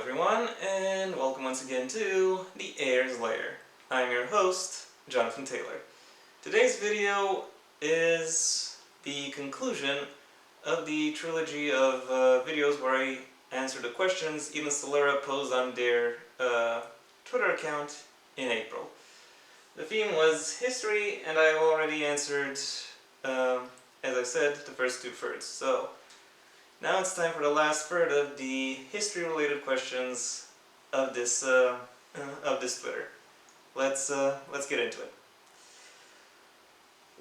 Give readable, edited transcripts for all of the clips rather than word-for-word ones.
everyone, and welcome once again to the Heir's Lair. I'm your host, Jonathan Taylor. Today's video is the conclusion of the trilogy of videos where I answer the questions Eden Solera posed on their Twitter account in April. The theme was history, and I've already answered, as I said, the first 2 thirds. So now it's time for the last third of the history-related questions of this Twitter. Let's get into it.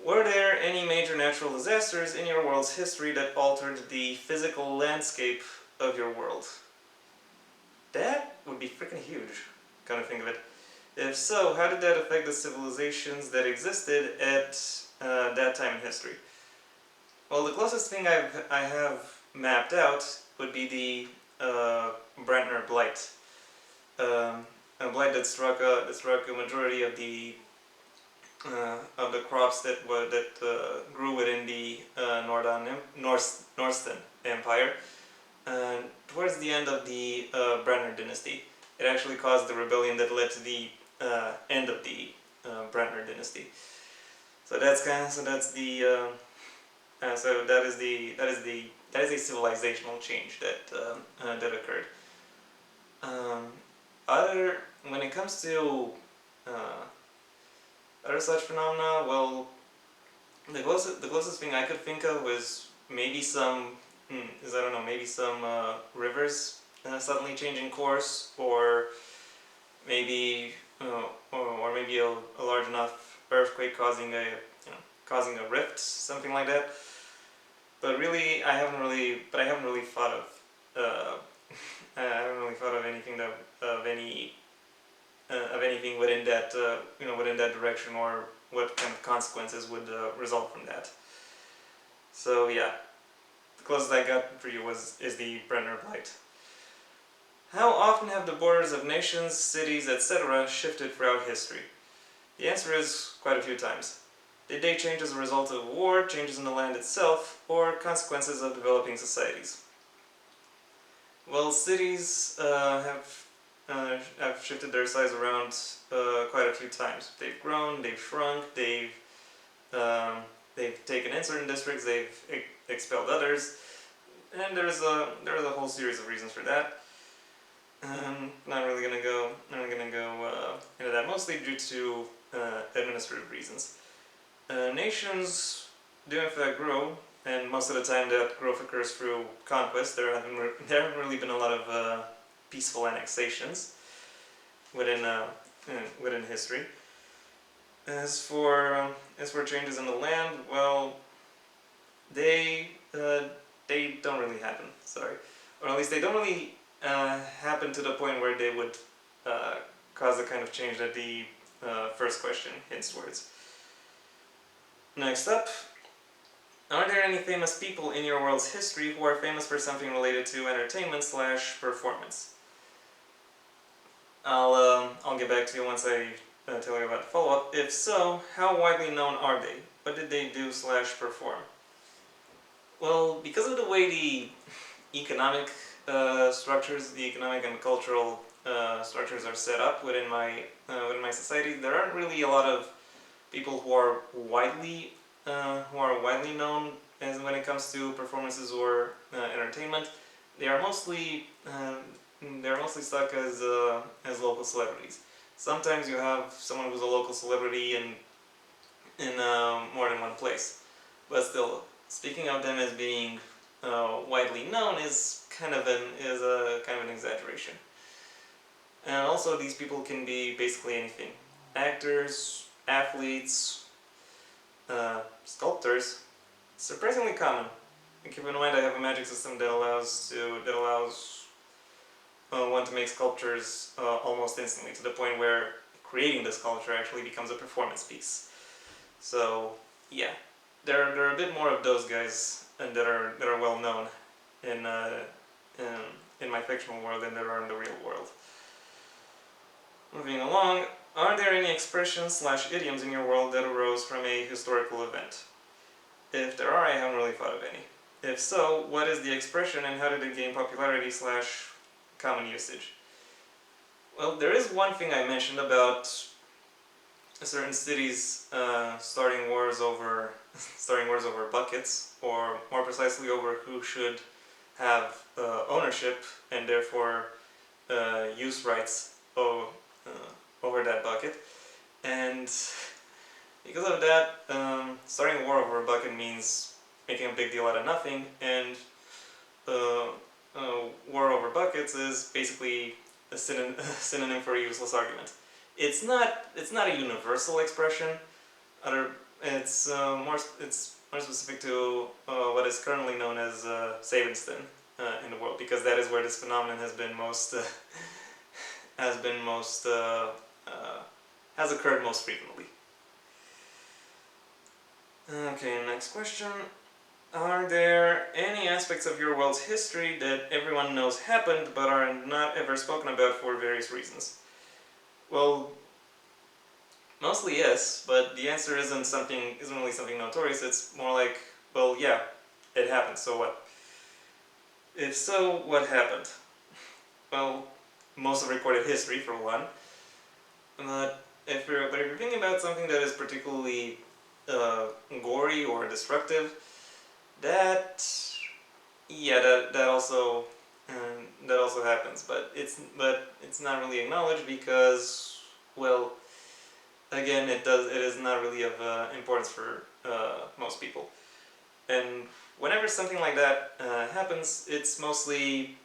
Were there any major natural disasters in your world's history that altered the physical landscape of your world? That would be freaking huge, come to think of it. If so, how did that affect the civilizations that existed at that time in history? Well, the closest thing I have mapped out would be the Brentner blight. A blight that struck a majority of the crops that grew within the Northern Empire. Towards the end of the Brentner dynasty, it actually caused the rebellion that led to the end of the Brentner dynasty. So that is a civilizational change that occurred. When it comes to other such phenomena, well, the closest thing I could think of was maybe some rivers suddenly changing course, or maybe a large enough earthquake causing a rift, something like that. But really, I haven't really thought of anything of anything within that direction, or what kind of consequences would result from that. So yeah, the closest I got for you is the Brentner blight. How often have the borders of nations, cities, etc. shifted throughout history? The answer is quite a few times. Did they change as a result of war, changes in the land itself, or consequences of developing societies? Well, cities have shifted their size around quite a few times. They've grown, they've shrunk, they've taken in certain districts, they've expelled others, and there's a whole series of reasons for that. Not really gonna go into that, mostly due to administrative reasons. Nations do in fact grow, and most of the time that growth occurs through conquest. There haven't really been a lot of peaceful annexations within history. As for changes in the land, well, they don't really happen. Sorry, or at least they don't really happen to the point where they would cause the kind of change that the first question hints towards. Next up, are there any famous people in your world's history who are famous for something related to entertainment/performance? I'll get back to you once I tell you about the follow-up. If so, how widely known are they? What did they do/perform? Well, because of the way the economic structures, the economic and cultural structures are set up within my society, there aren't really a lot of people who are widely known as when it comes to performances or entertainment. They are mostly stuck as local celebrities. Sometimes you have someone who's a local celebrity in more than one place, but still, speaking of them as being widely known is kind of an exaggeration. And also, these people can be basically anything: actors, athletes, sculptors. Surprisingly common. And keep in mind, I have a magic system that allows one to make sculptures almost instantly, to the point where creating the sculpture actually becomes a performance piece. So yeah, there are a bit more of those guys, and that are well known in my fictional world than there are in the real world. Moving along, are there any expressions/idioms in your world that arose from a historical event? If there are, I haven't really thought of any. If so, what is the expression, and how did it gain popularity common usage. Well, there is one thing I mentioned about certain cities starting wars over buckets, or more precisely over who should have ownership and therefore use rights over that bucket. And because of that, starting a war over a bucket means making a big deal out of nothing, and war over buckets is basically a synonym for a useless argument. It's not a universal expression. It's more specific to what is currently known as Savinston in the world, because that is where this phenomenon has been most has occurred most frequently. Okay, next question. Are there any aspects of your world's history that everyone knows happened but are not ever spoken about for various reasons? Well, mostly yes, but the answer isn't really something notorious. It's more like, well, yeah, it happened, so what? If so, what happened? Well, most of recorded history, for one. But if you're thinking about something that is particularly gory or destructive, that also happens, but it's not really acknowledged because, well, again, it is not really of importance for most people. And whenever something like that happens, it's mostly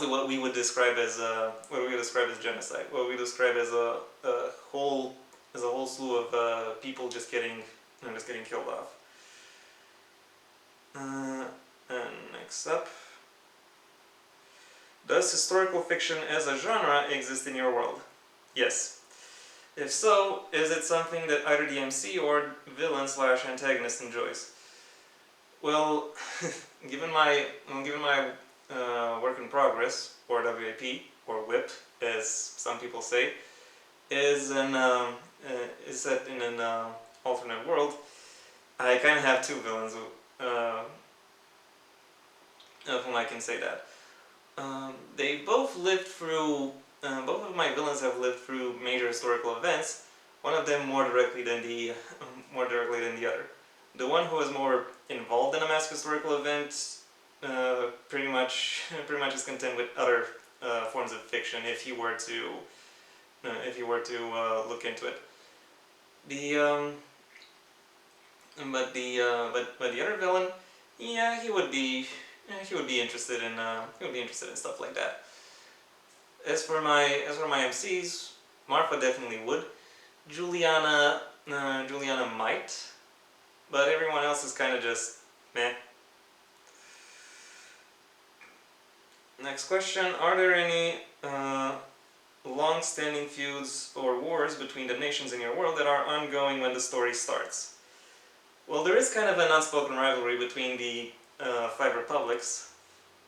what we would describe as genocide. What we describe as a whole slew of people just getting killed off. And next up, does historical fiction as a genre exist in your world? Yes. If so, is it something that either the MC or villain/antagonist enjoys? Well, given my work in progress, or WAP, or WIP, as some people say, is set in an alternate world. I kind of have two villains of whom I can say that. They both lived through. Both of my villains have lived through major historical events. One of them more directly than the other. The one who was more involved in a massive historical event pretty much is content with other forms of fiction if he were to look into it. But the other villain, yeah, he would be interested in stuff like that. As for my MCs, Marfa definitely would. Juliana might, but everyone else is kind of just meh. Next question: are there any long-standing feuds or wars between the nations in your world that are ongoing when the story starts? Well, there is kind of an unspoken rivalry between the five republics,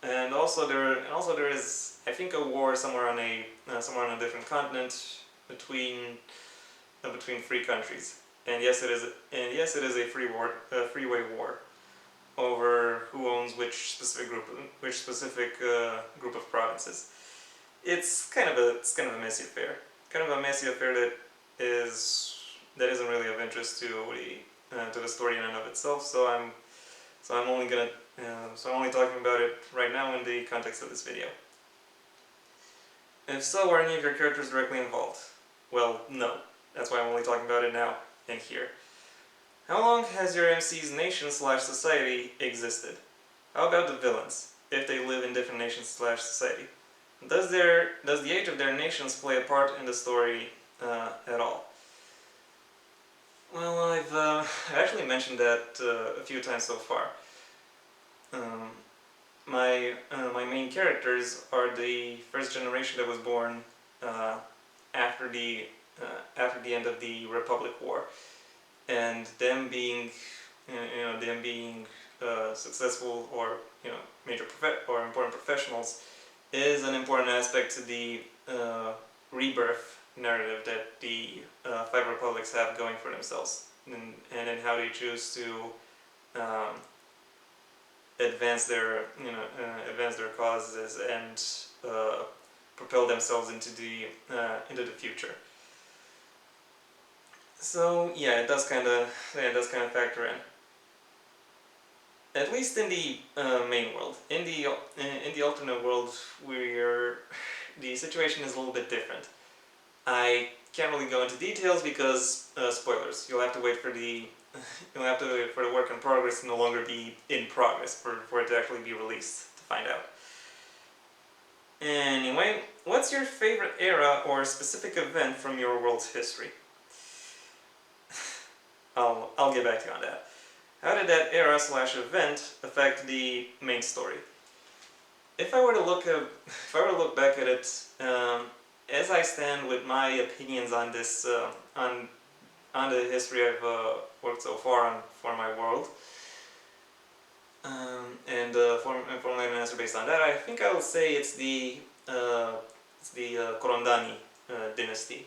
and also there is, I think, a war somewhere on a different continent between three countries. And yes, it is a freeway war over who owns which specific group of provinces. It's kind of a messy affair. That isn't really of interest to the story in and of itself. So I'm only talking about it right now in the context of this video. If so, are any of your characters directly involved? Well, no. That's why I'm only talking about it now and here. How long has your MC's nation/society existed? How about the villains, if they live in different nations/society? Does the age of their nations play a part in the story at all? Well, I've actually mentioned that a few times so far. My main characters are the first generation that was born after the end of the Republic War, and them being successful or major or important professionals is an important aspect to the rebirth narrative that the five republics have going for themselves, and in how they choose to advance their advance their causes and propel themselves into the future. So yeah, it does kind of factor in. At least in the main world. In the alternate world, the situation is a little bit different. I can't really go into details because spoilers. You'll have to wait for the work in progress to no longer be in progress for it to actually be released to find out. Anyway, what's your favorite era or specific event from your world's history? I'll get back to you on that. How did that era/event affect the main story? If I were to look back at it, as I stand with my opinions on this, on the history I've worked so far on for my world, and formulate an answer based on that, I think I will say it's the Korondani dynasty,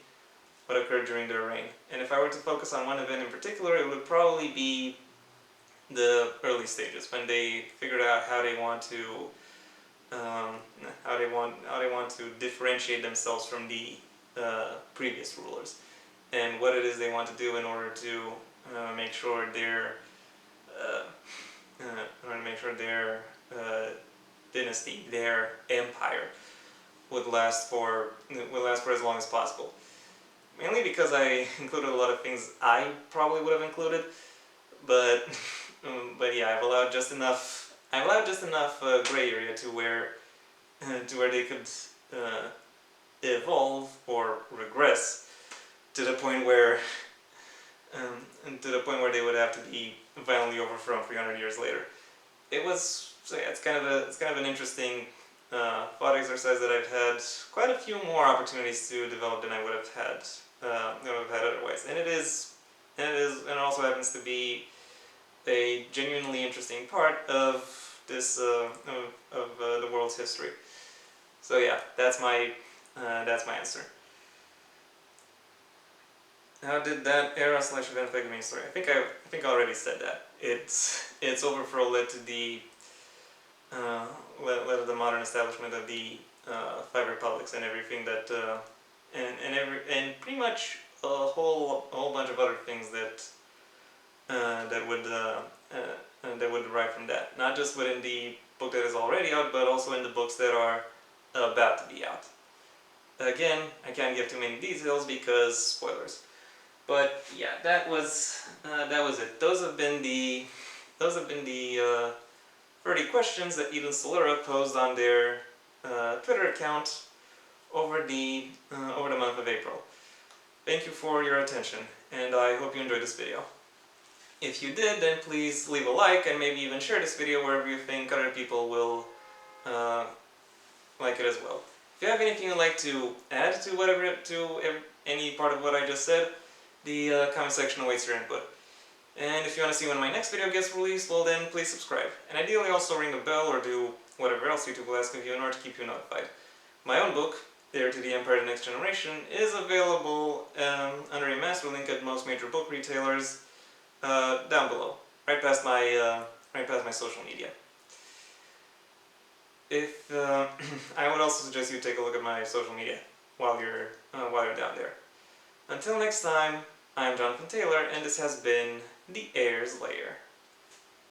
what occurred during their reign. And if I were to focus on one event in particular, it would probably be the early stages, when they figured out how they want to differentiate themselves from the previous rulers, and what it is they want to do in order to make sure their dynasty, their empire, would last for as long as possible. Mainly because I included a lot of things I probably would have included, but yeah, I've allowed just enough gray area to where they could evolve or regress to the point where they would have to be violently overthrown 300 years later. It's kind of an interesting thought exercise that I've had quite a few more opportunities to develop than I would have had otherwise. And it also happens to be a genuinely interesting part of this the world's history. So yeah, that's my answer. How did that era/event affect the main story? I think I already said that. Its overthrow led to the modern establishment of the 5 republics and everything that and pretty much a whole bunch of other things that would derive from that. Not just within the book that is already out, but also in the books that are about to be out. Again, I can't give too many details because spoilers. But yeah, that was it. Those have been the 30 questions that Eden Solera posed on their Twitter account over the month of April. Thank you for your attention, and I hope you enjoyed this video. If you did, then please leave a like and maybe even share this video wherever you think other people will like it as well. If you have anything you'd like to add to any part of what I just said, the comment section awaits your input. And if you want to see when my next video gets released, well then please subscribe. And ideally also ring the bell or do whatever else YouTube will ask of you in order to keep you notified. My own book, Heir to the Empire: The Next Generation, is available under a master link at most major book retailers down below, right past my social media. If I would also suggest you take a look at my social media while you're down there. Until next time, I'm Jonathan Taylor, and this has been the Heir's Lair.